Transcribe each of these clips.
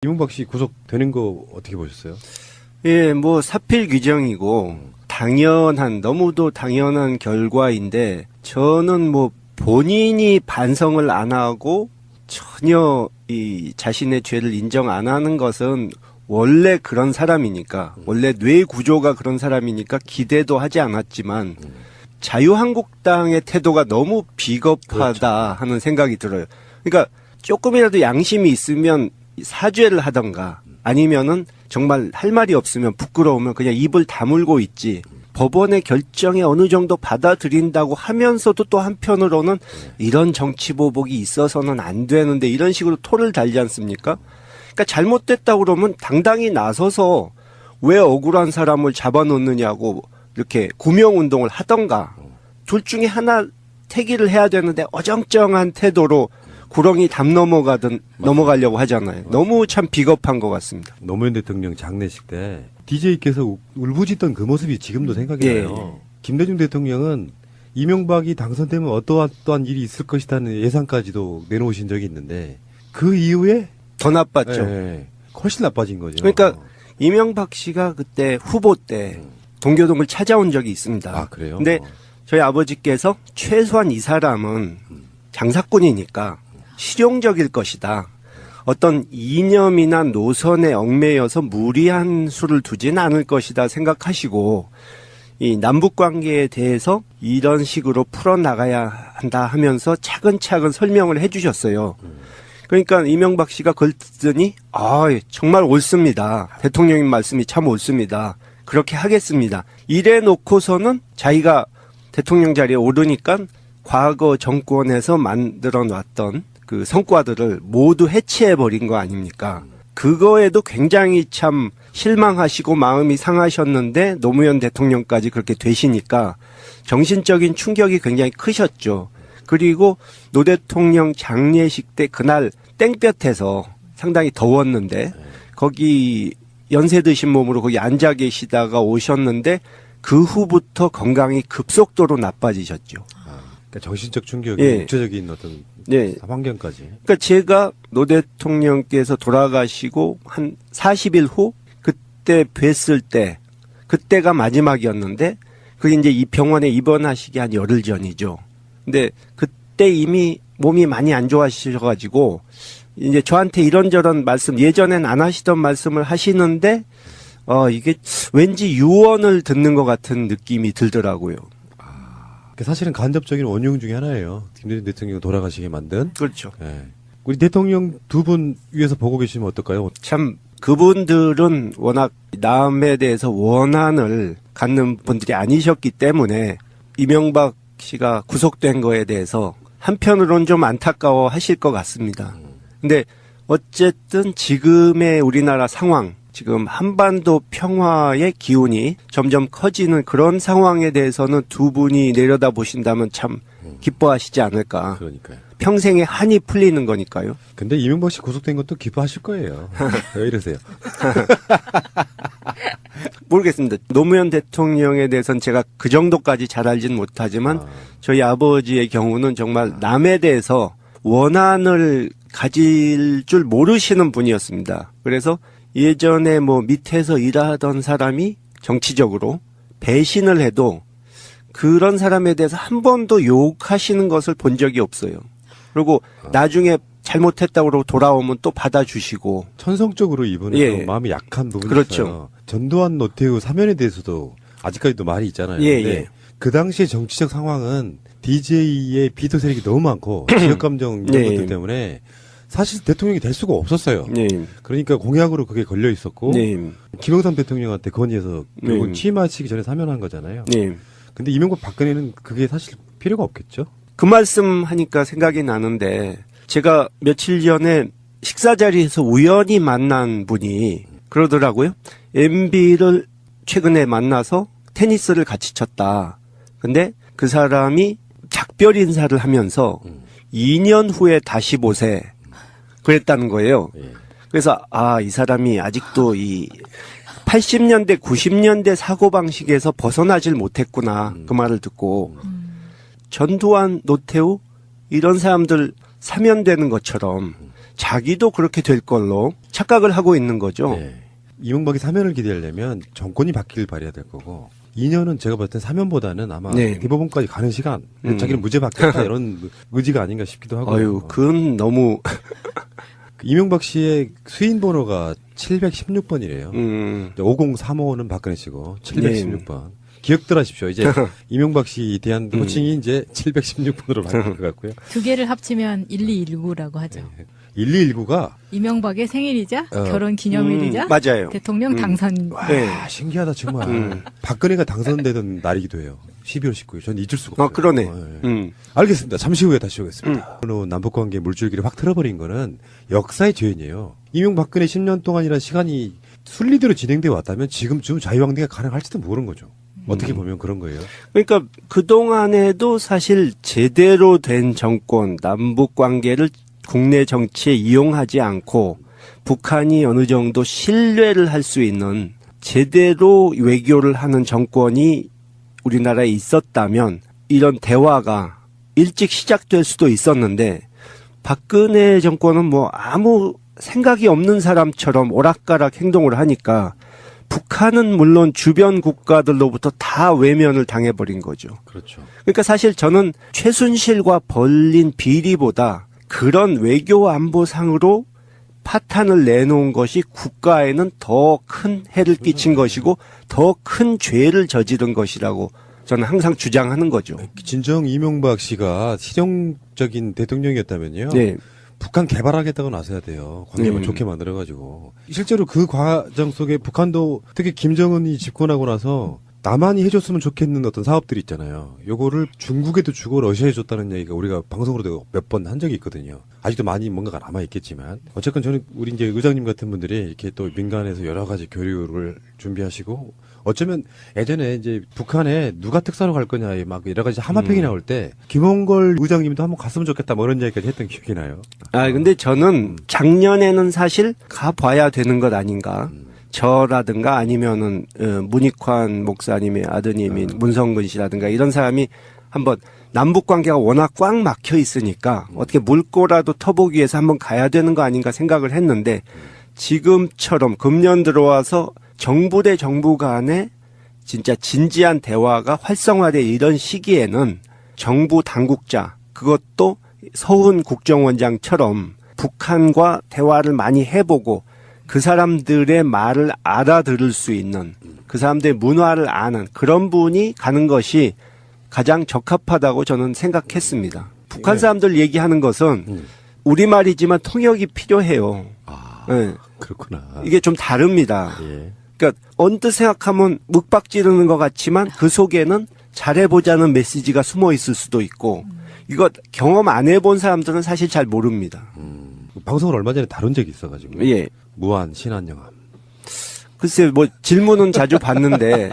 이명박 씨 구속되는 거 어떻게 보셨어요? 예, 뭐 사필 규정이고 너무도 당연한 결과인데 저는 뭐 본인이 반성을 안 하고 전혀 이 자신의 죄를 인정 안 하는 것은 원래 그런 사람이니까, 원래 뇌 구조가 그런 사람이니까 기대도 하지 않았지만 자유한국당의 태도가 너무 비겁하다 하는 생각이 들어요. 그러니까 조금이라도 양심이 있으면 사죄를 하던가 아니면은 정말 할 말이 없으면 부끄러우면 그냥 입을 다물고 있지. 법원의 결정에 어느 정도 받아들인다고 하면서도 또 한편으로는 이런 정치 보복이 있어서는 안 되는데 이런 식으로 토를 달지 않습니까? 그러니까 잘못됐다고 그러면 당당히 나서서 왜 억울한 사람을 잡아놓느냐고 이렇게 구명운동을 하던가 둘 중에 하나 택일을 해야 되는데 어정쩡한 태도로 구렁이 담 넘어가려고 하잖아요. 너무 참 비겁한 것 같습니다. 노무현 대통령 장례식 때 DJ께서 울부짖던 그 모습이 지금도 생각이 나요. 김대중 대통령은 이명박이 당선되면 어떠한 일이 있을 것이라는 예상까지도 내놓으신 적이 있는데 그 이후에 더 나빴죠. 훨씬 나빠진 거죠. 그러니까 이명박 씨가 그때 후보 때 동교동을 찾아온 적이 있습니다. 아, 그래요? 근데 저희 아버지께서 최소한 이 사람은 장사꾼이니까 실용적일 것이다. 어떤 이념이나 노선에 얽매여서 무리한 수를 두진 않을 것이다 생각하시고 이 남북 관계에 대해서 이런 식으로 풀어나가야 한다 하면서 차근차근 설명을 해 주셨어요. 그러니까 이명박 씨가 그걸 듣더니 정말 옳습니다. 대통령님 말씀이 참 옳습니다. 그렇게 하겠습니다. 이래 놓고서는 자기가 대통령 자리에 오르니까 과거 정권에서 만들어 놨던 그 성과들을 모두 해체해버린 거 아닙니까? 그거에도 굉장히 참 실망하시고 마음이 상하셨는데 노무현 대통령까지 그렇게 되시니까 정신적인 충격이 굉장히 크셨죠. 그리고 노 대통령 장례식 때 그날 땡볕에서 상당히 더웠는데 거기 연세 드신 몸으로 거기 앉아 계시다가 오셨는데 그 후부터 건강이 급속도로 나빠지셨죠. 그러니까 정신적 충격이 육체적인 어떤 환경까지. 그러니까 제가 노 대통령께서 돌아가시고 한 40일 후 그때 뵀을 때 그때가 마지막이었는데 그게 이제 이 병원에 입원하시기 한 열흘 전이죠. 근데 그때 이미 몸이 많이 안 좋아지셔가지고 이제 저한테 이런저런 말씀 예전엔 안 하시던 말씀을 하시는데 이게 왠지 유언을 듣는 것 같은 느낌이 들더라고요. 사실은 간접적인 원흉 중에 하나예요. 김대중 대통령 돌아가시게 만든. 그렇죠. 우리 대통령 두 분 위에서 보고 계시면 어떨까요? 참 그분들은 워낙 남에 대해서 원한을 갖는 분들이 아니셨기 때문에 이명박 씨가 구속된 거에 대해서 한편으로는 좀 안타까워 하실 것 같습니다. 근데 어쨌든 지금의 우리나라 상황, 지금 한반도 평화의 기운이 점점 커지는 그런 상황에 대해서는 두 분이 내려다보신다면 참 기뻐하시지 않을까. 그러니까요. 평생의 한이 풀리는 거니까요. 근데 이명박 씨 구속된 것도 기뻐하실 거예요. 왜 이러세요? 모르겠습니다. 노무현 대통령에 대해서는 제가 그 정도까지 잘 알지는 못하지만 저희 아버지의 경우는 정말 남에 대해서 원한을 가질 줄 모르시는 분이었습니다. 그래서 예전에 뭐 밑에서 일하던 사람이 정치적으로 배신을 해도 그런 사람에 대해서 한 번도 욕하시는 것을 본 적이 없어요. 그리고 나중에 잘못했다고 그러고 돌아오면 또 받아주시고. 천성적으로 이분은 마음이 약한 부분이 그렇죠. 있어요. 전두환, 노태우 사면에 대해서도 아직까지도 말이 있잖아요. 근데 그 당시의 정치적 상황은 DJ의 비토 세력이 너무 많고 지역 감정 이런 것들 때문에 사실 대통령이 될 수가 없었어요. 그러니까 공약으로 그게 걸려 있었고 김영삼 대통령한테 건의해서 결국 취임하시기 전에 사면한 거잖아요. 근데 이명박 박근혜는 그게 사실 필요가 없겠죠? 그 말씀 하니까 생각이 나는데 제가 며칠 전에 식사 자리에서 우연히 만난 분이 그러더라고요. MB를 최근에 만나서 테니스를 같이 쳤다. 근데 그 사람이 작별 인사를 하면서 2년 후에 다시 보세. 그랬다는 거예요. 그래서 이 사람이 아직도 이 80년대, 90년대 사고방식에서 벗어나질 못했구나. 그 말을 듣고 전두환, 노태우 이런 사람들 사면되는 것처럼 자기도 그렇게 될 걸로 착각을 하고 있는 거죠. 네. 이명박이 사면을 기대하려면 정권이 바뀌길 바라야 될 거고 2년은 제가 봤을 때 사면보다는 아마 네. 대법원까지 가는 시간 자기는 무죄 받겠다 이런 의지가 아닌가 싶기도 하고요. 아유, 그건 너무 이명박 씨의 수인 번호가 716번이래요. 5035는 박근혜 씨고 716번. 기억들 하십시오. 이제 이명박 씨 대한 호칭이 이제 716번으로 바뀔 것 같고요. 두 개를 합치면 1219라고 하죠. 1219가 이명박의 생일이자 결혼 기념일이자 맞아요. 대통령 당선. 와, 네. 신기하다 정말. 박근혜가 당선되던 날이기도 해요. 12월 19일. 전 잊을 수가 없어요. 그러네. 네. 알겠습니다. 잠시 후에 다시 오겠습니다. 남북관계 물줄기를 확 틀어버린 거는 역사의 죄인이에요. 이명박근혜 10년 동안이라는 시간이 순리대로 진행되어 왔다면 지금쯤 자유왕래가 가능할지도 모르는 거죠. 어떻게 보면 그런 거예요. 그러니까 그동안에도 사실 제대로 된 정권, 남북 관계를 국내 정치에 이용하지 않고 북한이 어느 정도 신뢰를 할 수 있는 제대로 외교를 하는 정권이 우리나라에 있었다면 이런 대화가 일찍 시작될 수도 있었는데 박근혜 정권은 뭐 아무 생각이 없는 사람처럼 오락가락 행동을 하니까 북한은 물론 주변 국가들로부터 다 외면을 당해버린 거죠. 그렇죠. 그러니까 사실 저는 최순실과 벌린 비리보다 그런 외교 안보상으로 파탄을 내놓은 것이 국가에는 더 큰 해를 끼친 것이고 더 큰 죄를 저지른 것이라고 저는 항상 주장하는 거죠. 진정 이명박 씨가 실용적인 대통령이었다면요. 네. 북한 개발하겠다고 나서야 돼요. 관계만 좋게 만들어가지고. 실제로 그 과정 속에 북한도 특히 김정은이 집권하고 나서 남한이 해줬으면 좋겠는 어떤 사업들이 있잖아요. 요거를 중국에도 주고 러시아에 줬다는 얘기가 우리가 방송으로도 몇 번 한 적이 있거든요. 아직도 많이 뭔가가 남아있겠지만. 어쨌건 저는 우리 이제 의장님 같은 분들이 이렇게 또 민간에서 여러 가지 교류를 준비하시고 어쩌면 예전에 이제 북한에 누가 특사로 갈 거냐 막 여러 가지 하마평이 나올 때 김원걸 의장님도 한번 갔으면 좋겠다 뭐 이런 얘기까지 했던 기억이 나요. 근데 저는 작년에는 사실 가봐야 되는 것 아닌가. 저라든가 아니면은 문익환 목사님의 아드님인 문성근 씨라든가 이런 사람이 한번 남북 관계가 워낙 꽉 막혀 있으니까 어떻게 물꼬라도 터보기 위해서 한번 가야 되는 거 아닌가 생각을 했는데 지금처럼 금년 들어와서 정부 대 정부 간에 진짜 진지한 대화가 활성화돼 이런 시기에는 정부 당국자 그것도 서훈 국정원장처럼 북한과 대화를 많이 해보고 그 사람들의 말을 알아들을 수 있는 그 사람들의 문화를 아는 그런 분이 가는 것이 가장 적합하다고 저는 생각했습니다. 북한 사람들 얘기하는 것은 우리말이지만 통역이 필요해요. 네. 그렇구나. 이게 좀 다릅니다. 예. 그러니까 언뜻 생각하면 묵박 지르는 것 같지만 그 속에는 잘해보자는 메시지가 숨어 있을 수도 있고 이거 경험 안 해본 사람들은 사실 잘 모릅니다. 방송을 얼마 전에 다룬 적이 있어가지고. 예. 무한 신한영함. 글쎄 뭐 질문은 자주 받는데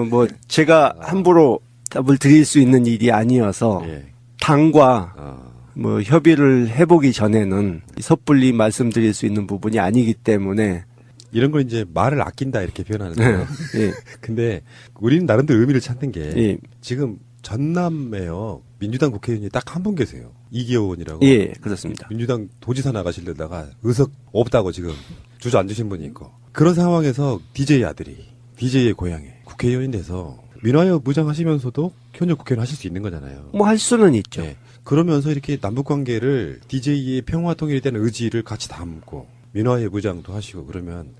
뭐 제가 함부로 답을 드릴 수 있는 일이 아니어서 예. 당과 뭐 협의를 해보기 전에는 섣불리 말씀드릴 수 있는 부분이 아니기 때문에 이런 걸 이제 말을 아낀다 이렇게 표현하는데요. 예. 근데 우리는 나름대로 의미를 찾는 게 예. 지금 전남에요. 민주당 국회의원이 딱 한 분 계세요. 이기호 의원이라고. 예, 그렇습니다. 민주당 도지사 나가시려다가 의석 없다고 지금 주저앉으신 분이 있고. 그런 상황에서 DJ 아들이 DJ의 고향에 국회의원이 돼서 민화협 무장하시면서도 현역 국회의원 하실 수 있는 거잖아요. 뭐 할 수는 있죠. 네. 그러면서 이렇게 남북관계를 DJ의 평화 통일에 대한 의지를 같이 담고 민화협 무장도 하시고 그러면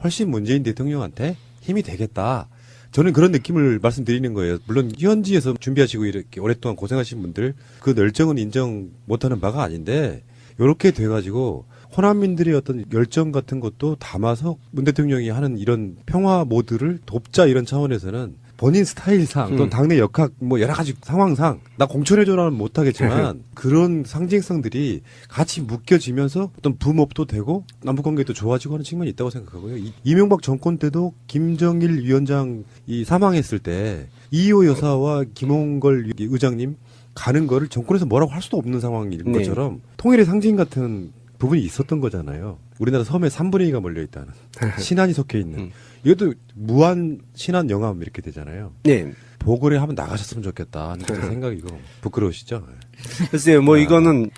훨씬 문재인 대통령한테 힘이 되겠다. 저는 그런 느낌을 말씀드리는 거예요. 물론 현지에서 준비하시고 이렇게 오랫동안 고생하신 분들 그 열정은 인정 못하는 바가 아닌데 이렇게 돼가지고 호남민들의 어떤 열정 같은 것도 담아서 문 대통령이 하는 이런 평화 모드를 돕자 이런 차원에서는 본인 스타일상 또 당내 역학 뭐 여러 가지 상황상 나 공천해줘라는 못하겠지만 그런 상징성들이 같이 묶여지면서 어떤 붐업도 되고 남북관계도 좋아지고 하는 측면이 있다고 생각하고요. 이명박 정권 때도 김정일 위원장 이 사망했을 때 이호 여사와 김홍걸 의장님 가는 거를 정권에서 뭐라고 할 수도 없는 상황인 것처럼 통일의 상징 같은 부분이 있었던 거잖아요. 우리나라 섬에 3분의 2가 몰려 있다는 신안이 속해 있는 이것도 무한 신안 영암 이렇게 되잖아요. 네. 보궐에 한번 나가셨으면 좋겠다 하는 그런 생각이고 부끄러우시죠? 글쎄요, 이거는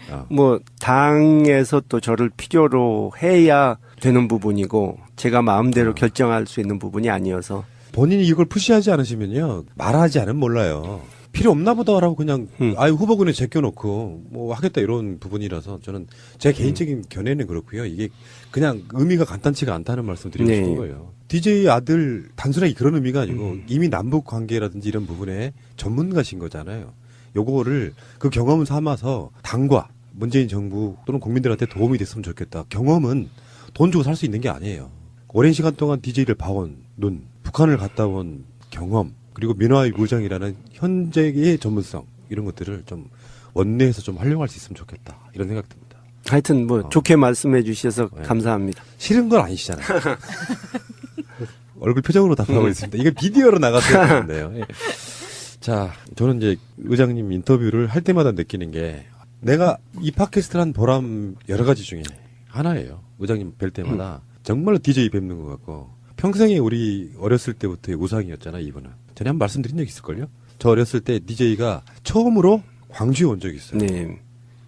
당에서 또 저를 필요로 해야 되는 부분이고 제가 마음대로 결정할 수 있는 부분이 아니어서. 본인이 이걸 푸시하지 않으시면요 말하지 않으면 몰라요. 필요 없나 보다라고 그냥 아유 후보군에 제껴놓고 뭐 하겠다 이런 부분이라서 저는 제 개인적인 견해는 그렇고요. 이게 그냥 의미가 간단치가 않다는 말씀 드리고 싶은 거예요. DJ 아들 단순하게 그런 의미가 아니고 이미 남북 관계라든지 이런 부분에 전문가신 거잖아요. 요거를 그 경험을 삼아서 당과 문재인 정부 또는 국민들한테 도움이 됐으면 좋겠다. 경험은 돈 주고 살 수 있는 게 아니에요. 오랜 시간 동안 DJ를 봐온 눈, 북한을 갔다 온 경험, 그리고 민화의 묘장이라는 현재의 전문성 이런 것들을 좀 원내에서 좀 활용할 수 있으면 좋겠다 이런 생각 듭니다. 하여튼 좋게 말씀해 주셔서 네. 감사합니다. 싫은 건 아니시잖아요. 얼굴 표정으로 답하고 있습니다. 이게 비디오로 나갔어야 되는데요. 예. 자, 저는 이제 의장님 인터뷰를 할 때마다 느끼는 게 내가 이 팟캐스트를 한 보람 여러 가지 중에 하나예요. 의장님 뵐 때마다 정말로 DJ 뵙는 것 같고 평생에 우리 어렸을 때부터의 우상이었잖아요, 이분은. 전에 한번 말씀드린 적 있을걸요? 저 어렸을 때 DJ가 처음으로 광주에 온 적이 있어요. 네.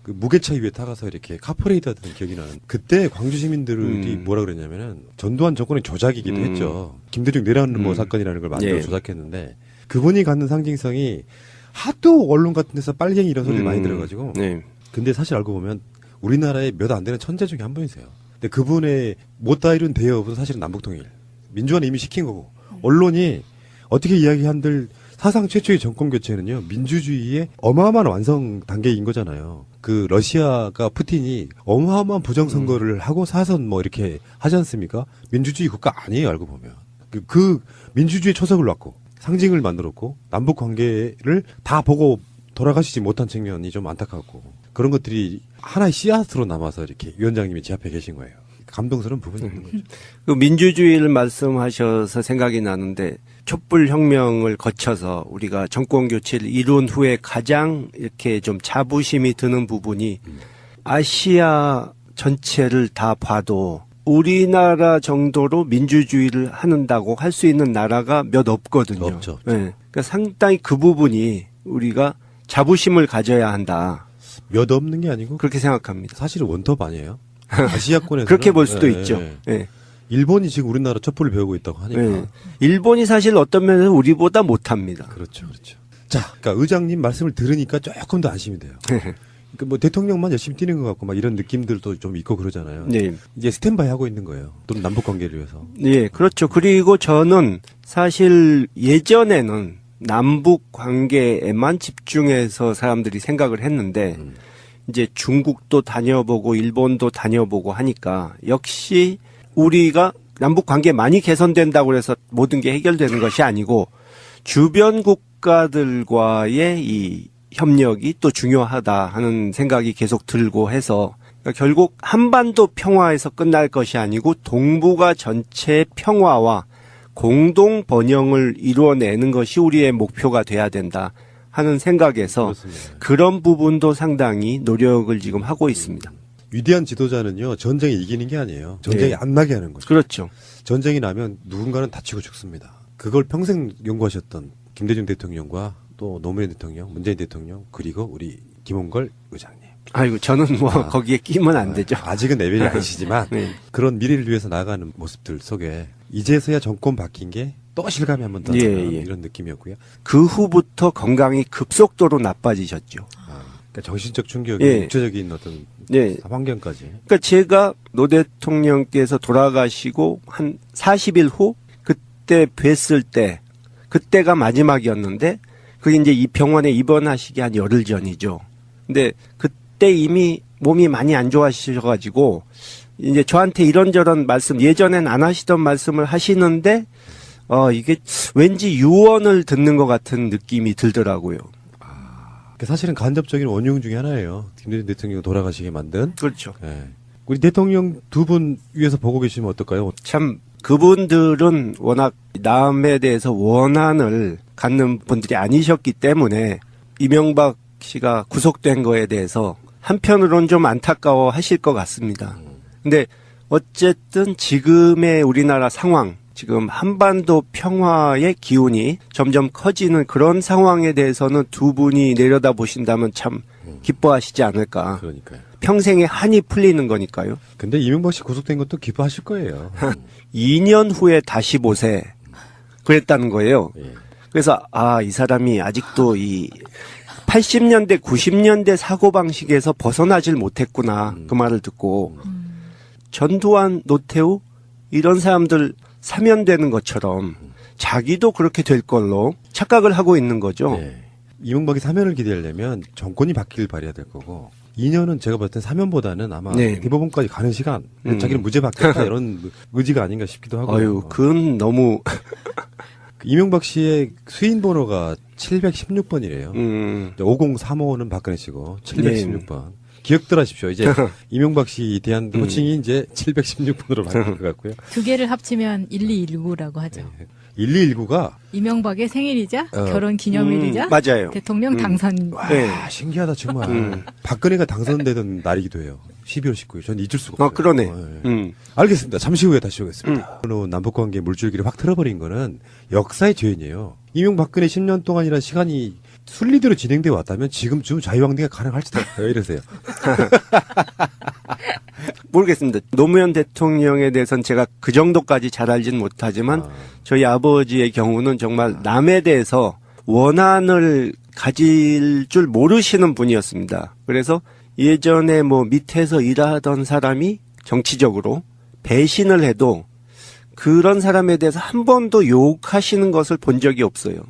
그 무게차 위에 타가서 이렇게 카퍼레이드 하던 기억이 나는. 그때 광주 시민들이 뭐라 그랬냐면은 전두환 정권의 조작이기도 했죠. 김대중 내란음모 사건이라는 걸 만들어 예. 조작했는데 그분이 갖는 상징성이 하도 언론 같은 데서 빨갱이 이런 소리 많이 들어가지고. 네. 근데 사실 알고 보면 우리나라에 몇 안 되는 천재 중에 한 분이세요. 근데 그분의 못다 이룬 대업은 사실은 남북통일. 민주화는 이미 시킨 거고 언론이 어떻게 이야기한들 사상 최초의 정권 교체는요 민주주의의 어마어마한 완성 단계인 거잖아요. 그 러시아가 푸틴이 어마어마한 부정선거를 하고 사선 뭐 이렇게 하지 않습니까? 민주주의 국가 아니에요 알고 보면. 그 민주주의 초석을 놨고 상징을 만들었고 남북 관계를 다 보고 돌아가시지 못한 측면이 좀 안타깝고 그런 것들이 하나의 씨앗으로 남아서 이렇게 위원장님이 제 앞에 계신 거예요. 감동스러운 부분이 있는 거죠. 그 민주주의를 말씀하셔서 생각이 나는데 촛불혁명을 거쳐서 우리가 정권 교체를 이룬 후에 가장 이렇게 좀 자부심이 드는 부분이 아시아 전체를 다 봐도 우리나라 정도로 민주주의를 하는다고 할 수 있는 나라가 몇 없거든요. 없죠. 네. 그러니까 상당히 그 부분이 우리가 자부심을 가져야 한다. 몇 없는 게 아니고 그렇게 생각합니다. 사실은 원톱 아니에요? 아시아권에서 그렇게 볼 수도 있죠. 네. 일본이 지금 우리나라 촛불을 배우고 있다고 하니까. 네. 일본이 사실 어떤 면에서 우리보다 못합니다. 그렇죠, 그렇죠. 자, 그러니까 의장님 말씀을 들으니까 조금 더 안심이 돼요. 그러니까 뭐 대통령만 열심히 뛰는 것 같고 막 이런 느낌들도 좀 있고 그러잖아요. 네. 이제 스탠바이 하고 있는 거예요. 또는 남북 관계를 위해서. 예, 그렇죠. 그리고 저는 사실 예전에는 남북 관계에만 집중해서 사람들이 생각을 했는데 이제 중국도 다녀보고 일본도 다녀보고 하니까 역시 우리가 남북 관계 많이 개선된다고 해서 모든 게 해결되는 것이 아니고 주변 국가들과의 이 협력이 또 중요하다 하는 생각이 계속 들고 해서 그러니까 결국 한반도 평화에서 끝날 것이 아니고 동북아 전체의 평화와 공동 번영을 이루어내는 것이 우리의 목표가 돼야 된다 하는 생각에서 그렇습니다. 그런 부분도 상당히 노력을 지금 하고 있습니다. 위대한 지도자는요, 전쟁에 이기는 게 아니에요. 전쟁이 네. 안 나게 하는 거죠. 그렇죠. 전쟁이 나면 누군가는 다치고 죽습니다. 그걸 평생 연구하셨던 김대중 대통령과 또 노무현 대통령, 문재인 대통령, 그리고 우리 김홍걸 의장님. 아이고, 저는 거기에 끼면 안 되죠. 아직은 레벨이 아니시지만 네. 그런 미래를 위해서 나아가는 모습들 속에 이제서야 정권 바뀐 게 또 실감이 한번 더 예, 나는 예. 이런 느낌이었고요. 그 후부터 건강이 급속도로 나빠지셨죠. 그러니까 정신적 충격이 예. 육체적인 어떤 네. 환경까지. 그러니까 제가 노 대통령께서 돌아가시고 한 40일 후 그때 뵀을 때 그때가 마지막이었는데 그게 이제 이 병원에 입원하시기 한 열흘 전이죠. 근데 그때 이미 몸이 많이 안 좋아지셔가지고 이제 저한테 이런저런 말씀 예전엔 안 하시던 말씀을 하시는데 이게 왠지 유언을 듣는 것 같은 느낌이 들더라고요. 사실은 간접적인 원흉 중에 하나예요. 김대중 대통령이 돌아가시게 만든. 그렇죠. 예. 우리 대통령 두 분 위에서 보고 계시면 어떨까요? 참 그분들은 워낙 남에 대해서 원한을 갖는 분들이 아니셨기 때문에 이명박 씨가 구속된 거에 대해서 한편으로는 좀 안타까워 하실 것 같습니다. 근데 어쨌든 지금의 우리나라 상황, 지금 한반도 평화의 기운이 점점 커지는 그런 상황에 대해서는 두 분이 내려다보신다면 참 기뻐하시지 않을까. 그러니까요. 평생의 한이 풀리는 거니까요. 근데 이명박 씨 구속된 것도 기뻐하실 거예요. 2년 후에 다시 보세. 그랬다는 거예요. 예. 그래서 이 사람이 아직도 이 80년대, 90년대 사고방식에서 벗어나질 못했구나. 그 말을 듣고. 전두환, 노태우 이런 사람들 사면되는 것처럼 자기도 그렇게 될 걸로 착각을 하고 있는 거죠. 네. 이명박이 사면을 기대하려면 정권이 바뀌길 바라야 될 거고 2년은 제가 봤을 때 사면보다는 아마 네. 대법원까지 가는 시간 자기는 무죄 받겠다 이런 의지가 아닌가 싶기도 하고요. 아유, 그건 너무 이명박 씨의 수인 번호가 716번이래요. 5035는 박근혜 씨고 716번. 기억들 하십시오. 이제 이명박 씨 대한 호칭이 이제 716번으로 바뀔 것 같고요. 두 개를 합치면 1219라고 하죠. 1219가 이명박의 생일이자 결혼 기념일이자 맞아요. 대통령 당선. 네. 신기하다 정말. 박근혜가 당선되던 날이기도 해요. 12월 19일. 저는 잊을 수가 없어요. 그러네. 예. 알겠습니다. 잠시 후에 다시 오겠습니다. 남북관계 물줄기를 확 틀어버린 거는 역사의 죄인이에요. 이명박근혜 10년 동안이라는 시간이 순리대로 진행되어 왔다면 지금쯤 자유왕래가 가능할지도 왜 이러세요? 모르겠습니다. 노무현 대통령에 대해서는 제가 그 정도까지 잘 알지는 못하지만 저희 아버지의 경우는 정말 남에 대해서 원한을 가질 줄 모르시는 분이었습니다. 그래서 예전에 뭐 밑에서 일하던 사람이 정치적으로 배신을 해도 그런 사람에 대해서 한 번도 욕하시는 것을 본 적이 없어요.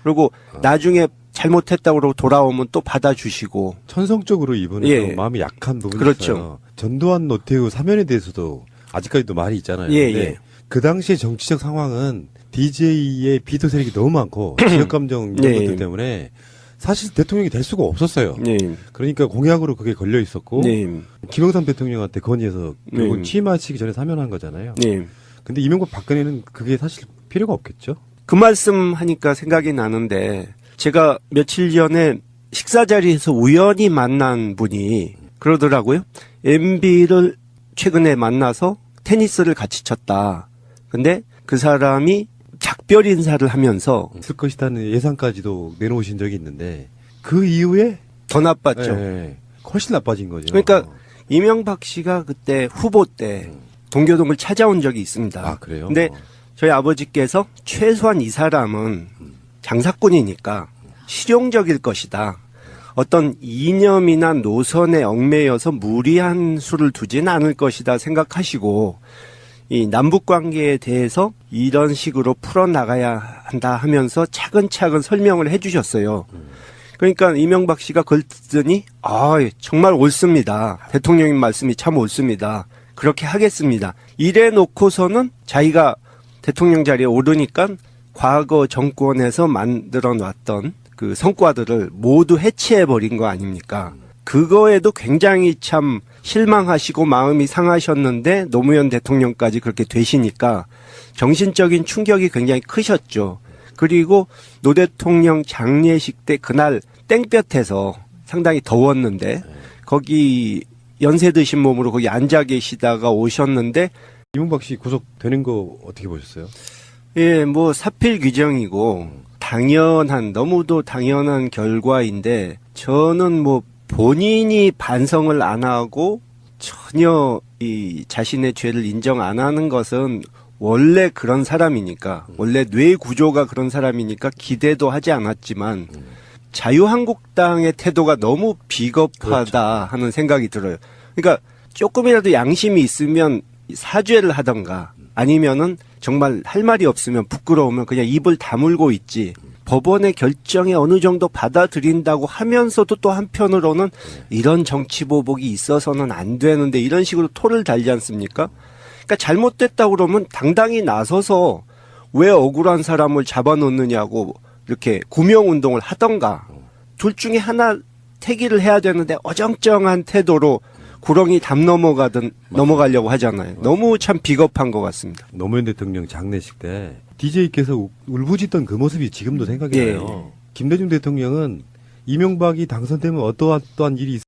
그리고 나중에 잘못했다고 그러고 돌아오면 또 받아주시고. 천성적으로 이분은 예. 좀 마음이 약한 부분이 그렇죠. 있어요. 전두환, 노태우 사면에 대해서도 아직까지도 말이 있잖아요. 예, 근데 예. 그 당시의 정치적 상황은 DJ의 비토 세력이 너무 많고 지역 감정 이런 예, 것들 예. 때문에 사실 대통령이 될 수가 없었어요. 네. 그러니까 공약으로 그게 걸려 있었고 네. 김영삼 대통령한테 건의해서 결국 네. 취임하시기 전에 사면한 거잖아요. 네. 근데 이명박 박근혜는 그게 사실 필요가 없겠죠. 그 말씀 하니까 생각이 나는데 제가 며칠 전에 식사 자리에서 우연히 만난 분이 그러더라고요. MB를 최근에 만나서 테니스를 같이 쳤다. 근데 그 사람이 작별 인사를 하면서 쓸 것이라는 예상까지도 내놓으신 적이 있는데 그 이후에 더 나빴죠. 예, 훨씬 나빠진 거죠. 그러니까 이명박 씨가 그때 후보 때 동교동을 찾아온 적이 있습니다. 아, 그래요? 근데 저희 아버지께서 최소한 이 사람은 장사꾼이니까 실용적일 것이다. 어떤 이념이나 노선에 얽매여서 무리한 수를 두진 않을 것이다 생각하시고 이 남북 관계에 대해서 이런 식으로 풀어나가야 한다 하면서 차근차근 설명을 해주셨어요. 그러니까 이명박 씨가 그걸 듣더니 정말 옳습니다. 대통령님 말씀이 참 옳습니다. 그렇게 하겠습니다. 이래 놓고서는 자기가 대통령 자리에 오르니까 과거 정권에서 만들어 놨던 그 성과들을 모두 해치해버린 거 아닙니까? 그거에도 굉장히 참 실망하시고 마음이 상하셨는데 노무현 대통령까지 그렇게 되시니까 정신적인 충격이 굉장히 크셨죠. 그리고 노 대통령 장례식 때 그날 땡볕에서 상당히 더웠는데 거기 연세 드신 몸으로 거기 앉아 계시다가 오셨는데 이명박 씨 구속되는 거 어떻게 보셨어요? 예, 뭐 사필 규정이고 너무도 당연한 결과인데 저는 뭐 본인이 반성을 안 하고 전혀 이 자신의 죄를 인정 안 하는 것은 원래 그런 사람이니까 원래 뇌 구조가 그런 사람이니까 기대도 하지 않았지만 자유한국당의 태도가 너무 비겁하다 하는 생각이 들어요. 그러니까 조금이라도 양심이 있으면 사죄를 하던가 아니면은 정말 할 말이 없으면 부끄러우면 그냥 입을 다물고 있지. 법원의 결정에 어느 정도 받아들인다고 하면서도 또 한편으로는 이런 정치 보복이 있어서는 안 되는데 이런 식으로 토를 달지 않습니까? 그러니까 잘못됐다고 그러면 당당히 나서서 왜 억울한 사람을 잡아놓느냐고 이렇게 구명운동을 하던가 둘 중에 하나 택의를 해야 되는데 어정쩡한 태도로 구렁이 담 넘어가려고 하잖아요. 너무 참 비겁한 것 같습니다. 노무현 대통령 장례식 때 DJ께서 울부짖던 그 모습이 지금도 생각이 나요. 김대중 대통령은 이명박이 당선되면 어떠한 일이